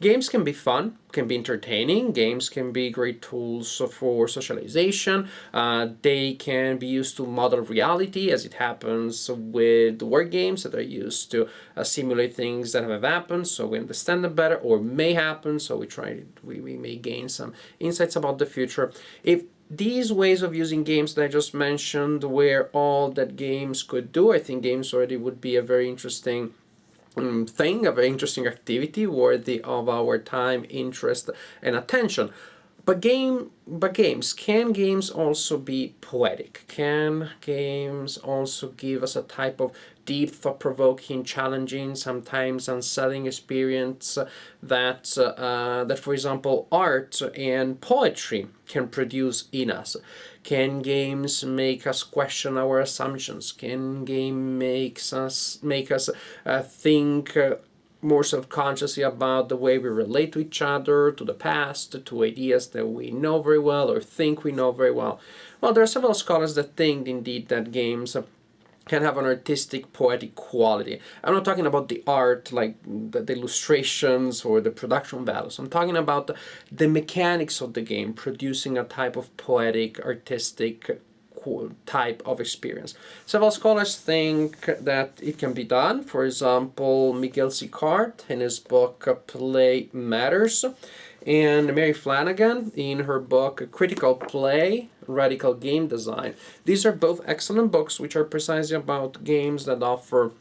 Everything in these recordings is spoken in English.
Games can be fun, can be entertaining. Games can be great tools for socialization. They can be used to model reality, as it happens with word games that are used to simulate things that have happened, so we understand them better, or may happen, so we may gain some insights about the future. If these ways of using games that I just mentioned were all that games could do, I think games already would be a very interesting thing, a very interesting activity worthy of our time, interest, and attention. But can games also be poetic? Can games also give us a type of deep, thought-provoking, challenging, sometimes unsettling experience that, for example, art and poetry can produce in us? Can games make us question our assumptions? Can game make us think more self-consciously about the way we relate to each other, to the past, to ideas that we know very well or think we know very well? Well, there are several scholars that think indeed that games can have an artistic, poetic quality. I'm not talking about the art, like the illustrations or the production values. I'm talking about the mechanics of the game producing a type of poetic, artistic type of experience. Several scholars think that it can be done. For example, Miguel Sicart in his book Play Matters, and Mary Flanagan in her book Critical Play, Radical Game Design. These are both excellent books which are precisely about games that offer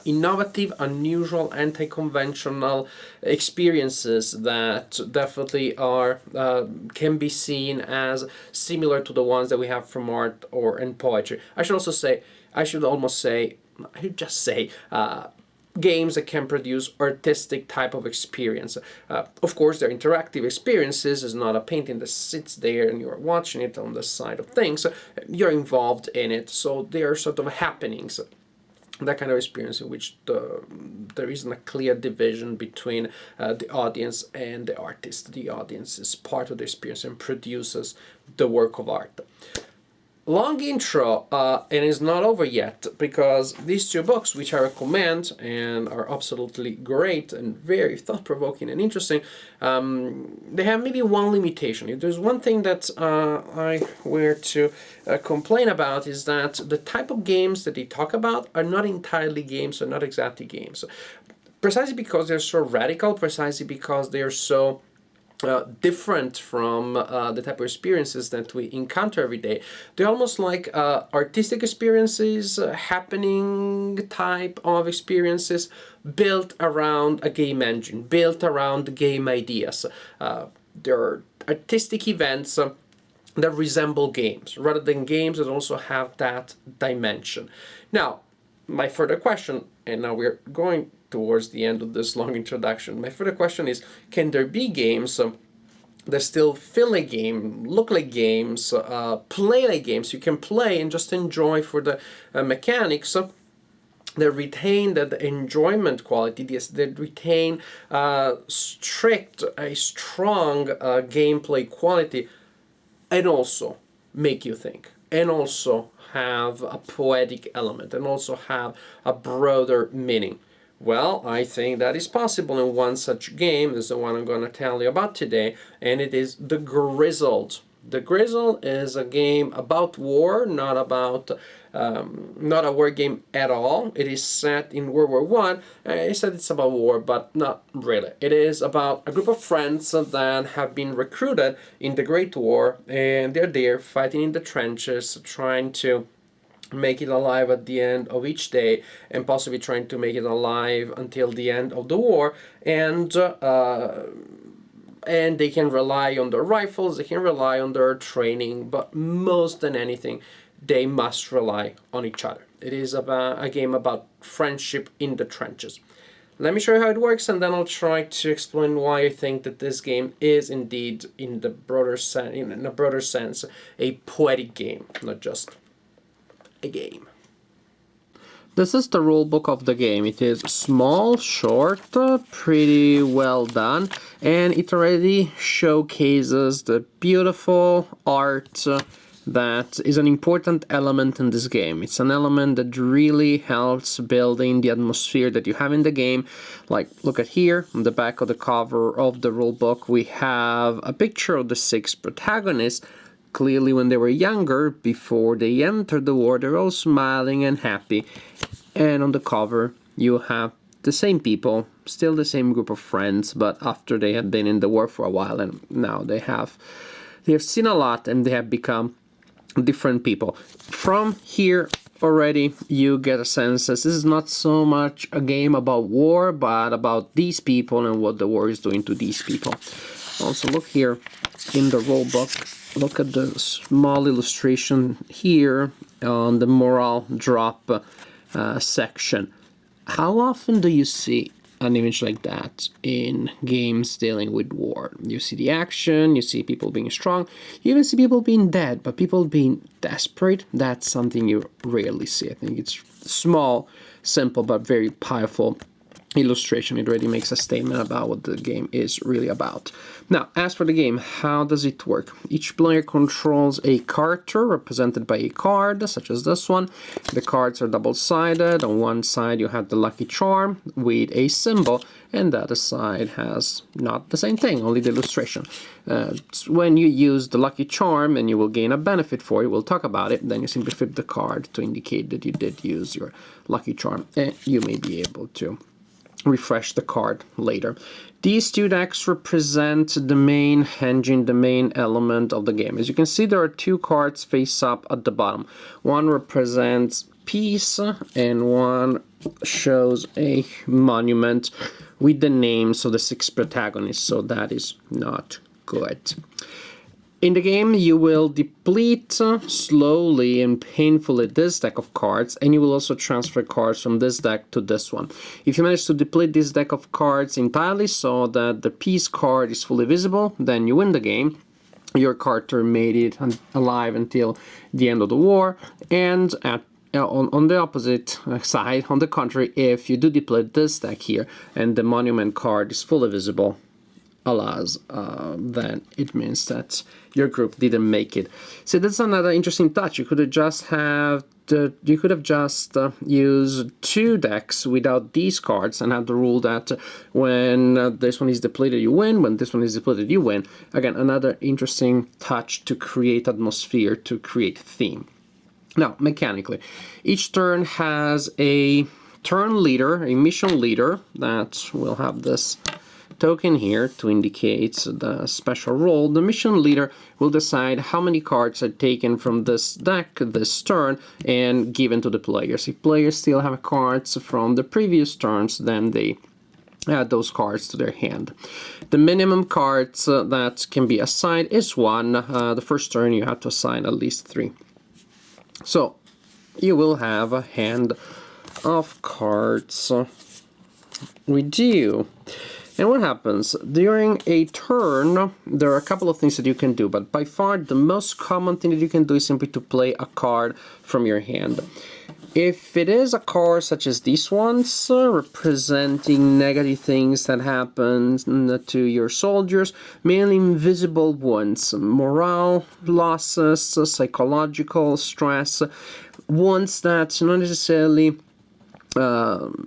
innovative, unusual, anti-conventional experiences that definitely are can be seen as similar to the ones that we have from art or in poetry. I should just say games that can produce artistic type of experience. Of course, they're interactive experiences. It's not a painting that sits there and you're watching it on the side of things. You're involved in it, so they are sort of happenings. That kind of experience in which there isn't a clear division between the audience and the artist. The audience is part of the experience and produces the work of art. Long intro, and it's not over yet, because these two books, which I recommend and are absolutely great and very thought-provoking and interesting, they have maybe one limitation. If there's one thing that I were to complain about, is that the type of games that they talk about are not entirely games, or not exactly games. Precisely because they're so radical, precisely because they're so different from the type of experiences that we encounter every day. They're almost like artistic experiences, happening type of experiences built around a game engine, built around game ideas. They're artistic events that resemble games, rather than games that also have that dimension. Now, my further question, and now we're going towards the end of this long introduction. My further question is, can there be games that still feel like game, look like games, play like games, you can play and just enjoy for the mechanics, that retain that enjoyment quality, that retain a strong gameplay quality, and also make you think, and also have a poetic element, and also have a broader meaning? Well, I think that is possible, and one such game is the one I'm going to tell you about today, and it is the Grizzled. The Grizzled is a game about war, not a war game at all. It is set in World War One. I said it's about war, but not really. It is about a group of friends that have been recruited in the Great War, and they're there fighting in the trenches, trying to make it alive at the end of each day, and possibly trying to make it alive until the end of the war. And they can rely on their rifles, they can rely on their training, but most than anything, they must rely on each other. It is about a game about friendship in the trenches. Let me show you how it works, and then I'll try to explain why I think that this game is indeed, in a broader sense, a poetic game, not just a game. This is the rulebook of the game. It is small, short, pretty well done, and it already showcases the beautiful art that is an important element in this game. It's an element that really helps building the atmosphere that you have in the game. Like, look at here, on the back of the cover of the rulebook, we have a picture of the 6 protagonists. Clearly, when they were younger, before they entered the war, they're all smiling and happy. And on the cover, you have the same people, still the same group of friends, but after they had been in the war for a while, and now they have seen a lot and they have become different people. From here already you get a sense that this is not so much a game about war, but about these people and what the war is doing to these people. Also, look here in the rulebook. Look at the small illustration here on the morale drop section. How often do you see an image like that in games dealing with war? You see the action, you see people being strong, you even see people being dead, but people being desperate, that's something you rarely see. I think it's small, simple, but very powerful illustration. It already makes a statement about what the game is really about. Now, as for the game, how does it work? Each player controls a character represented by a card, such as this one. The cards are double-sided. On one side you have the lucky charm with a symbol, and the other side has not the same thing, only the illustration. When you use the lucky charm and you will gain a benefit for it, we'll talk about it, then you simply flip the card to indicate that you did use your lucky charm, and you may be able to refresh the card later. These 2 decks represent the main engine, the main element of the game. As you can see, there are 2 cards face up at the bottom. One represents peace and one shows a monument with the names of the 6 protagonists, so that is not good. In the game, you will deplete slowly and painfully this deck of cards, and you will also transfer cards from this deck to this one. If you manage to deplete this deck of cards entirely so that the peace card is fully visible, then you win the game. Your character made it alive until the end of the war, and on the opposite side, on the contrary, if you do deplete this deck here and the monument card is fully visible, alas, then it means that your group didn't make it. So that's another interesting touch. You could have just used 2 decks without these cards and have the rule that when this one is depleted you win, when this one is depleted you win. Again, another interesting touch to create atmosphere, to create theme. Now, mechanically, each turn has a turn leader, a mission leader, that will have this token here to indicate the special role. The mission leader will decide how many cards are taken from this deck this turn and given to the players. If players still have cards from the previous turns, then they add those cards to their hand. The minimum cards that can be assigned is 1. The first turn you have to assign at least 3. So you will have a hand of cards with you. And what happens? During a turn, there are a couple of things that you can do, but by far the most common thing that you can do is simply to play a card from your hand. If it is a card such as these ones, representing negative things that happen to your soldiers, mainly invisible ones, morale losses, psychological stress, ones that not necessarily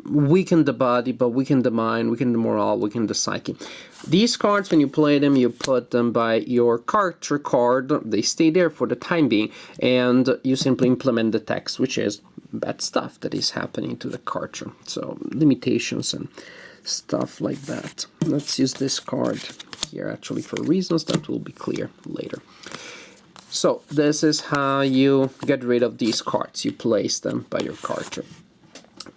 weaken the body, but weaken the mind, weaken the morale, weaken the psyche. These cards, when you play them, you put them by your character card. They stay there for the time being, and you simply implement the text, which is bad stuff that is happening to the character. So limitations and stuff like that. Let's use this card here actually for reasons that will be clear later. So this is how you get rid of these cards. You place them by your character.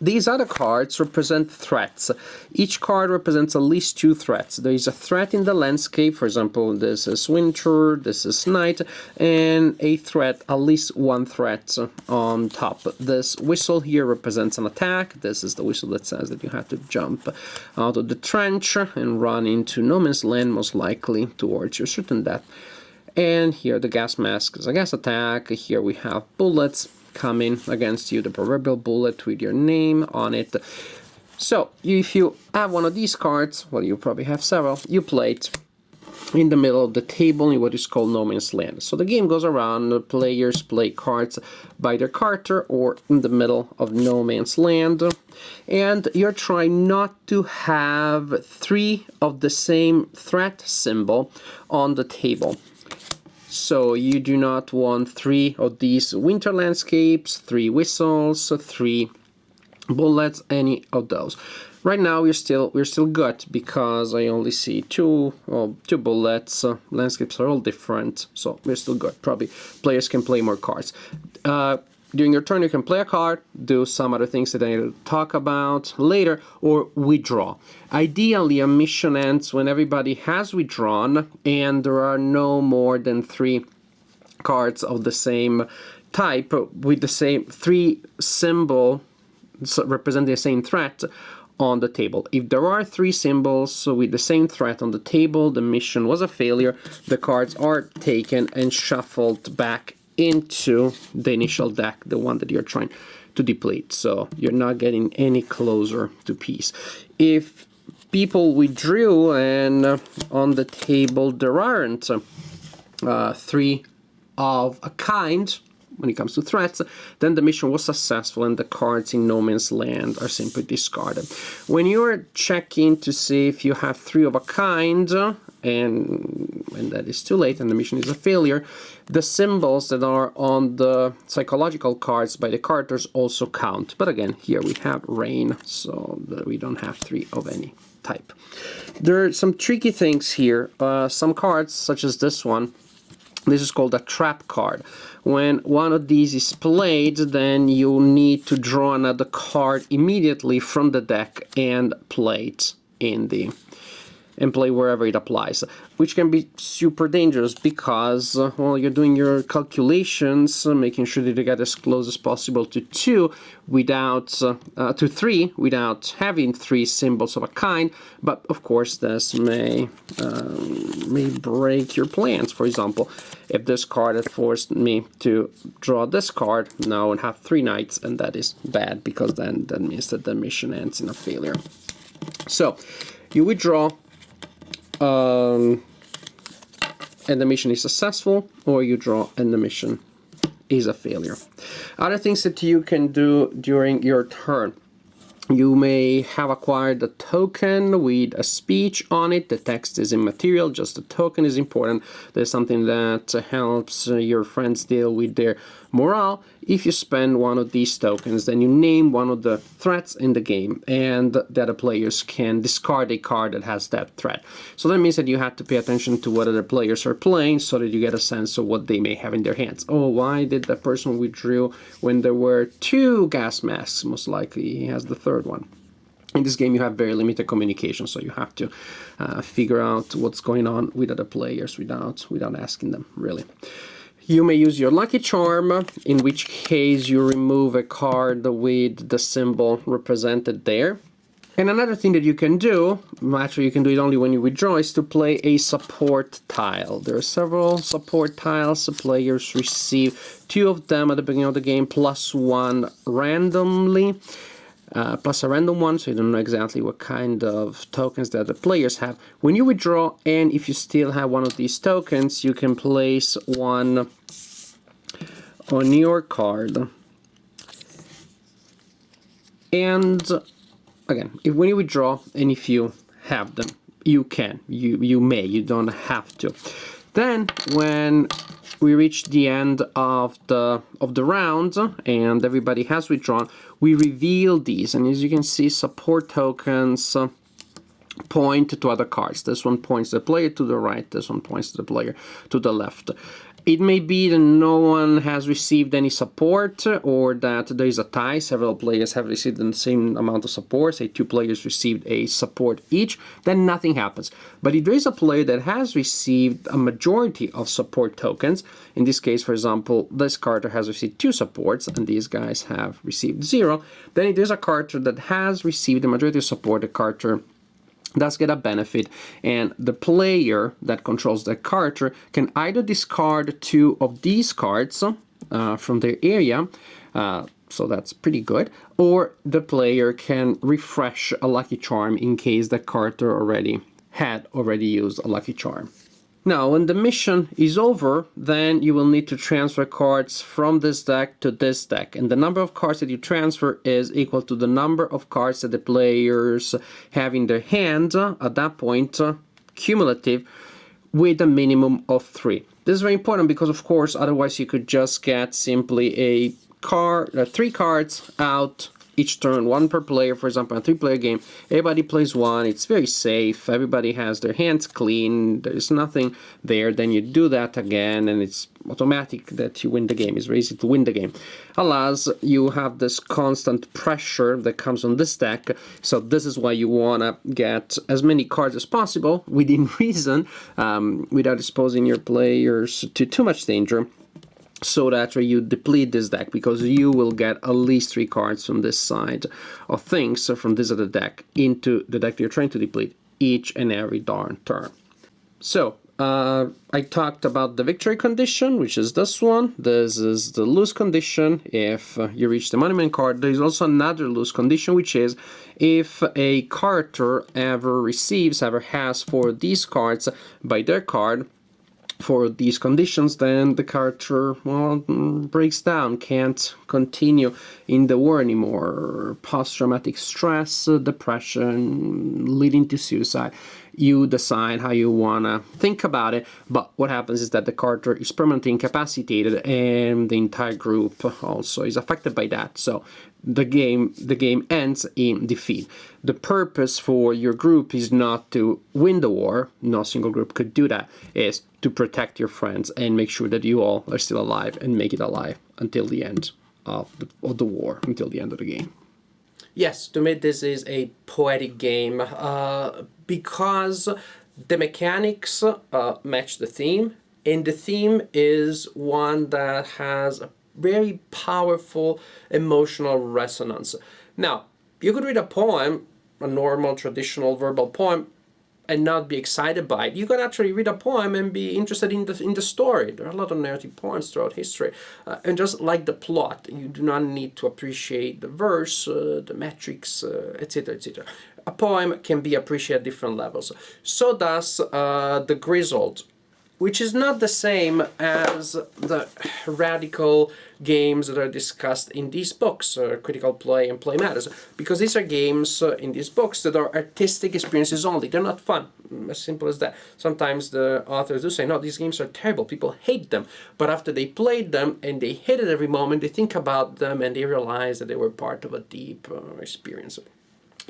These other cards represent threats. Each card represents at least 2 threats. There is a threat in the landscape, for example, this is winter, this is night, and a threat, at least 1 threat on top. This whistle here represents an attack. This is the whistle that says that you have to jump out of the trench and run into no man's land, most likely towards your certain death. And here the gas mask is a gas attack. Here we have bullets coming against you, the proverbial bullet with your name on it. So if you have one of these cards, well, you probably have several, you play it. in the middle of the table in what is called no man's land. So the game goes around, the players play cards by their character or in the middle of no man's land, and you're trying not to have 3 of the same threat symbol on the table. So you do not want 3 of these winter landscapes, 3 whistles, 3 bullets, any of those. Right now we're still good because I only see 2 bullets. Landscapes are all different, so we're still good. Probably players can play more cards. During your turn you can play a card, do some other things that I will talk about later, or withdraw. Ideally a mission ends when everybody has withdrawn and there are no more than 3 cards of the same type with the same 3 symbol representing the same threat on the table. If there are 3 symbols with the same threat on the table, the mission was a failure. The cards are taken and shuffled back into the initial deck, the one that you're trying to deplete. So you're not getting any closer to peace. If people withdrew and on the table there aren't 3 of a kind, when it comes to threats, then the mission was successful and the cards in no man's land are simply discarded. When you're checking to see if you have 3 of a kind, and when that is too late and the mission is a failure, the symbols that are on the psychological cards by the characters also count. But again, here we have rain, so that we don't have 3 of any type. There are some tricky things here. Some cards, such as this one, this is called a trap card. When one of these is played, then you need to draw another card immediately from the deck and play it and play wherever it applies, which can be super dangerous because well, you're doing your calculations, making sure that you get as close as possible to 2 without to 3 without having 3 symbols of a kind. But of course, this may break your plans. For example, if this card had forced me to draw this card, now I have 3 knights, and that is bad because then that means that the mission ends in a failure. So you withdraw. And the mission is successful, or you draw and the mission is a failure. Other things that you can do during your turn. You may have acquired a token with a speech on it. The text is immaterial, just the token is important. There's something that helps your friends deal with their morale. If you spend one of these tokens, then you name one of the threats in the game, and the other players can discard a card that has that threat. So that means that you have to pay attention to what other players are playing so that you get a sense of what they may have in their hands. Oh, why did that person withdraw when there were 2 gas masks? Most likely he has the 3rd one. In this game you have very limited communication, so you have to figure out what's going on with other players without asking them, really. You may use your lucky charm, in which case you remove a card with the symbol represented there. And another thing that you can do, actually you can do it only when you withdraw, is to play a support tile. There are several support tiles. The players receive 2 of them at the beginning of the game, plus 1 randomly. Plus a random one, so you don't know exactly what kind of tokens that the players have. When you withdraw, and if you still have one of these tokens, you can place one on your card. And again, when you withdraw, and if you have them, you can, you may, you don't have to. Then when we reach the end of the round and everybody has withdrawn, we reveal these, and as you can see, support tokens point to other cards. This one points the player to the right, this one points to the player to the left. It may be that no one has received any support, or that there is a tie. Several players have received the same amount of support. Say 2 players received a support each, then nothing happens. But if there is a player that has received a majority of support tokens, in this case, for example, this character has received 2 supports, and these guys have received 0, then if there's a character that has received the majority of support, the character does get a benefit, and the player that controls that character can either discard 2 of these cards from their area, so that's pretty good, or the player can refresh a lucky charm in case the character already used a lucky charm. Now, when the mission is over, then you will need to transfer cards from this deck to this deck. And the number of cards that you transfer is equal to the number of cards that the players have in their hand at that point, cumulative, with a minimum of 3. This is very important because, of course, otherwise you could just get simply a card, 3 cards out each turn, 1 per player, for example, a 3-player game. Everybody plays 1, it's very safe, everybody has their hands clean, there's nothing there. Then you do that again, and it's automatic that you win the game. It's very easy to win the game. Alas, you have this constant pressure that comes on this deck, so this is why you want to get as many cards as possible, within reason, without exposing your players to too much danger, so that you deplete this deck, because you will get at least 3 cards from this side of things, so from this other deck, into the deck that you're trying to deplete each and every darn turn. So, I talked about the victory condition, which is this one. This is the lose condition if you reach the monument card. There is also another lose condition, which is if a character ever has 4 of these cards by their card, for these conditions, then the character, well, breaks down, can't continue in the war anymore. Post-traumatic stress, depression, leading to suicide. You decide how you want to think about it, but what happens is that the character is permanently incapacitated, and the entire group also is affected by that. So the game ends in defeat. The purpose for your group is not to win the war. No single group could do that. Is to protect your friends and make sure that you all are still alive, and make it alive until the end of the war, until the end of the game. Yes, to me this is a poetic game because the mechanics match the theme, and the theme is one that has a very powerful emotional resonance. Now, you could read a poem, a normal, traditional verbal poem, and not be excited by it. You can actually read a poem and be interested in the story. There are a lot of narrative poems throughout history, and just like the plot, you do not need to appreciate the verse, the metrics, etc., etc. A poem can be appreciated at different levels. So does the Grizzled, which is not the same as the radical games that are discussed in these books, Critical Play and Play Matters, because these are games in these books that are artistic experiences only. They're not fun, as simple as that. Sometimes the authors do say, no, these games are terrible, people hate them, but after they played them and they hate it every moment, they think about them and they realize that they were part of a deep experience.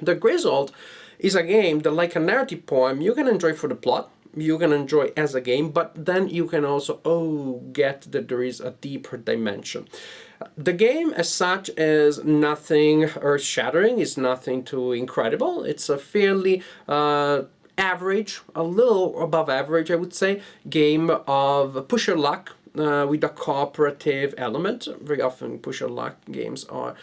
The Grizzled is a game that, like a narrative poem, you can enjoy for the plot, you can enjoy as a game, but then you can also get that there is a deeper dimension. The game as such is nothing earth-shattering, it's nothing too incredible. It's a fairly average, a little above average, I would say, game of push your luck with a cooperative element. Very often push your luck games are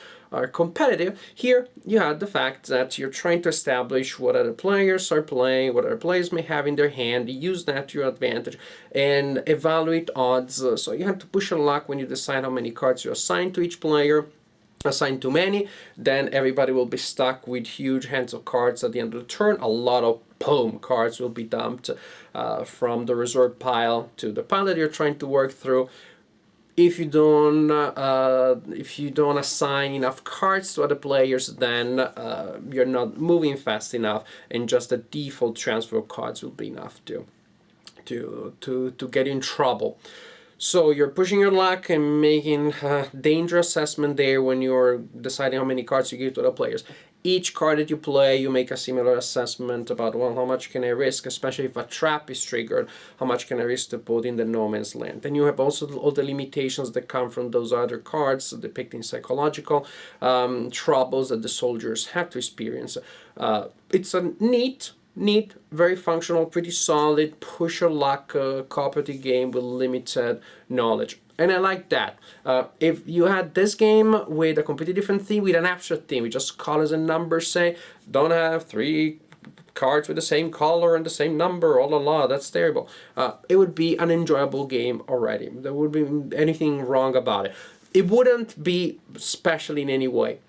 competitive. Here you have the fact that you're trying to establish what other players are playing, what other players may have in their hand, use that to your advantage, and evaluate odds. So you have to push your luck when you decide how many cards you assign to each player. Assign too many, then everybody will be stuck with huge hands of cards at the end of the turn. A lot of cards will be dumped from the reserve pile to the pile that you're trying to work through. If you don't assign enough cards to other players, then you're not moving fast enough, and just the default transfer of cards will be enough to get in trouble. So you're pushing your luck and making a danger assessment there when you're deciding how many cards you give to the players. Each card that you play, you make a similar assessment about, well, how much can I risk, especially if a trap is triggered, how much can I risk to put in the no man's land. Then you have also all the limitations that come from those other cards depicting psychological troubles that the soldiers have to experience. It's a neat, very functional, pretty solid, push your luck cooperative game with limited knowledge. And I like that. If you had this game with a completely different theme, with an abstract theme, with just colors and numbers, say, don't have 3 cards with the same color and the same number, that's terrible. It would be an enjoyable game already. There wouldn't be anything wrong about it. It wouldn't be special in any way.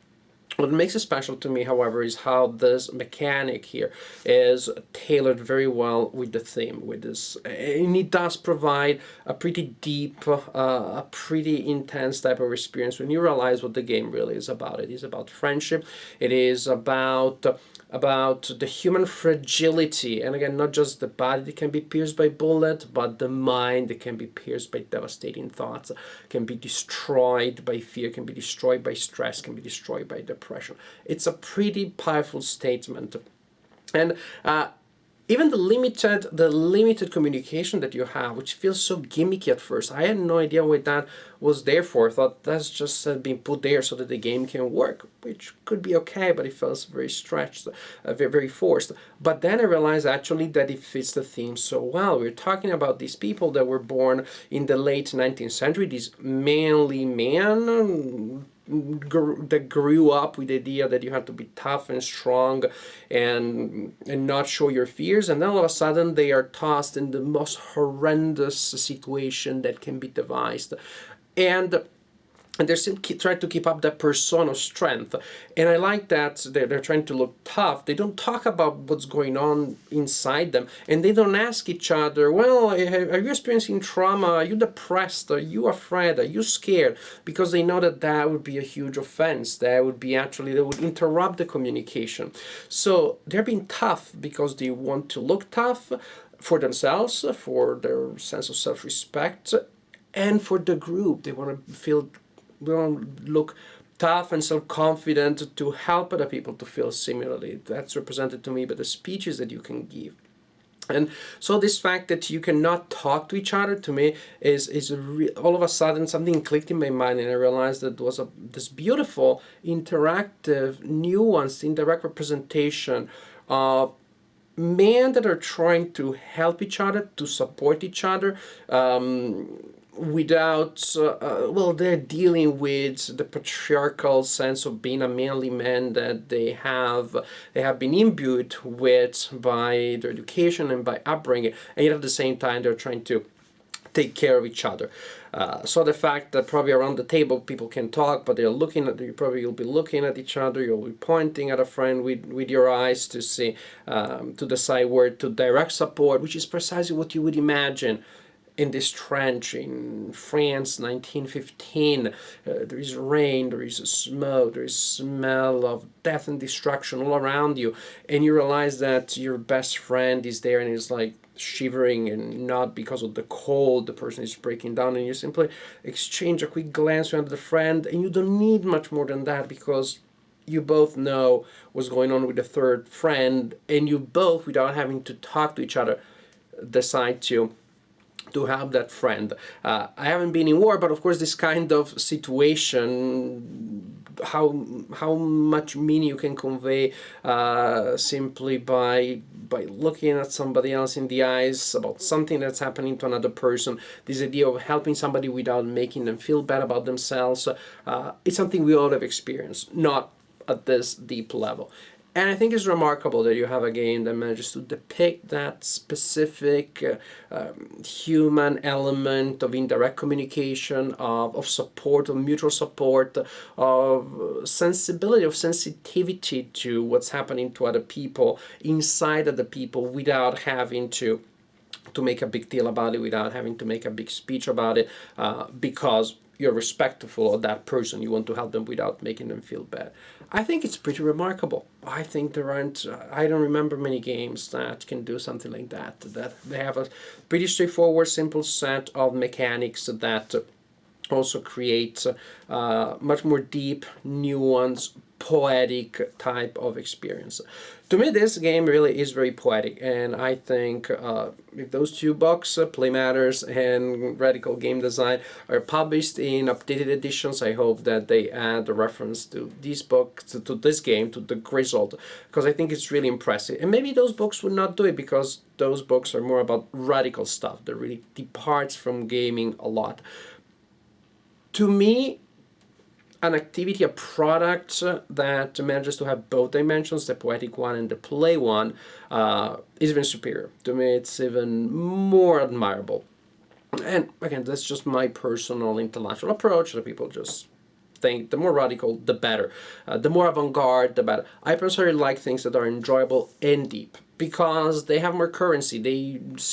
What makes it special to me, however, is how this mechanic here is tailored very well with the theme, with this, and it does provide a pretty deep, a pretty intense type of experience when you realize what the game really is about. It is about friendship. It is about the human fragility, and again, not just the body that can be pierced by bullet, but the mind that can be pierced by devastating thoughts, can be destroyed by fear, can be destroyed by stress, can be destroyed by depression. It's a pretty powerful statement. And even the limited communication that you have, which feels so gimmicky at first. I had no idea what that was there for. I thought that's just being put there so that the game can work, which could be okay, but it feels very stretched, very forced. But then I realized actually that it fits the theme so well. We're talking about these people that were born in the late 19th century, these manly men that grew up with the idea that you have to be tough and strong and not show your fears, and then all of a sudden they are tossed in the most horrendous situation that can be devised, and they're still trying to keep up that persona of strength. And I like that they're trying to look tough. They don't talk about what's going on inside them. And they don't ask each other, well, are you experiencing trauma? Are you depressed? Are you afraid? Are you scared? Because they know that that would be a huge offense. That would interrupt the communication. So they're being tough because they want to look tough for themselves, for their sense of self-respect, and for the group. They want to look tough and self-confident to help other people to feel similarly. That's represented to me by the speeches that you can give. And so this fact that you cannot talk to each other, to me, is all of a sudden something clicked in my mind, and I realized that was this beautiful, interactive, nuanced, indirect representation of men that are trying to help each other, to support each other, without they're dealing with the patriarchal sense of being a manly man that they have been imbued with by their education and by upbringing, and yet at the same time they're trying to take care of each other. So the fact that probably around the table people can talk, but you'll be looking at each other, you'll be pointing at a friend with your eyes to see, to decide where to direct support, which is precisely what you would imagine in this trench in France, 1915. There is rain, there is smoke, there is smell of death and destruction all around you, and you realize that your best friend is there and is like shivering, and not because of the cold, the person is breaking down, and you simply exchange a quick glance with the friend, and you don't need much more than that, because you both know what's going on with the third friend, and you both, without having to talk to each other, decide to help that friend. I haven't been in war, but of course this kind of situation, how much meaning you can convey simply by looking at somebody else in the eyes about something that's happening to another person. This idea of helping somebody without making them feel bad about themselves, it's something we all have experienced, not at this deep level. And I think it's remarkable that you have a game that manages to depict that specific human element of indirect communication, of support, of mutual support, of sensibility, of sensitivity to what's happening to other people, inside other people, without having to make a big deal about it, without having to make a big speech about it, because you're respectful of that person. You want to help them without making them feel bad. I think it's pretty remarkable. I think there aren't, I don't remember many games that can do something like that. That they have a pretty straightforward, simple set of mechanics that also create much more deep, nuanced, poetic type of experience. To me, this game really is very poetic, and I think if those two books, Play Matters and Radical Game Design, are published in updated editions, I hope that they add a reference to these books, to this game, to the Grizzled, because I think it's really impressive. And maybe those books would not do it, because those books are more about radical stuff that really departs from gaming a lot. To me, an activity, a product that manages to have both dimensions, the poetic one and the play one, is even superior. To me, it's even more admirable. And again, that's just my personal intellectual approach. The people just think, the more radical, the better. The more avant-garde, the better. I personally like things that are enjoyable and deep, because they have more currency, they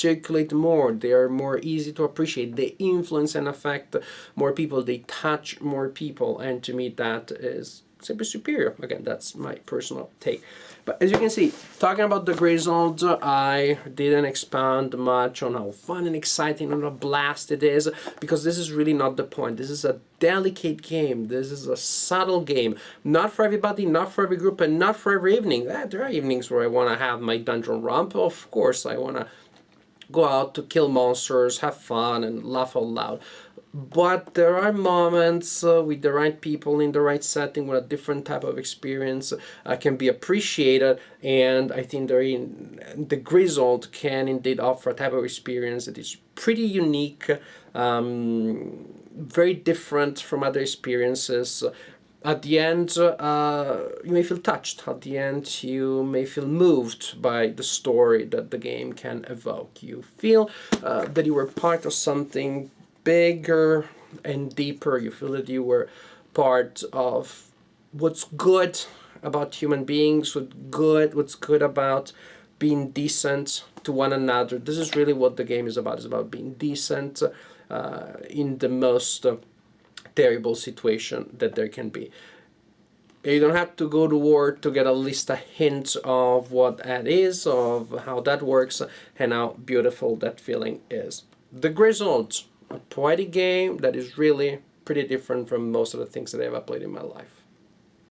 circulate more, they are more easy to appreciate, they influence and affect more people, they touch more people, and to me that is simply superior. Again, that's my personal take. But as you can see, talking about the Grizzled, I didn't expand much on how fun and exciting and a blast it is, because this is really not the point. This is a delicate game. This is a subtle game. Not for everybody, not for every group, and not for every evening. There are evenings where I want to have my dungeon romp. Of course, I want to go out to kill monsters, have fun, and laugh out loud. But there are moments with the right people in the right setting, with a different type of experience can be appreciated, and I think the Grizzled can indeed offer a type of experience that is pretty unique, very different from other experiences. At the end, you may feel touched. At the end, you may feel moved by the story that the game can evoke. You feel that you were part of something bigger and deeper. You feel that you were part of what's good about human beings, what's good about being decent to one another. This is really what the game is about. It's about being decent in the most terrible situation that there can be. You don't have to go to war to get at least a hint of what that is, of how that works, and how beautiful that feeling is. The Grizzled, a poetic game that is really pretty different from most of the things that I've ever played in my life.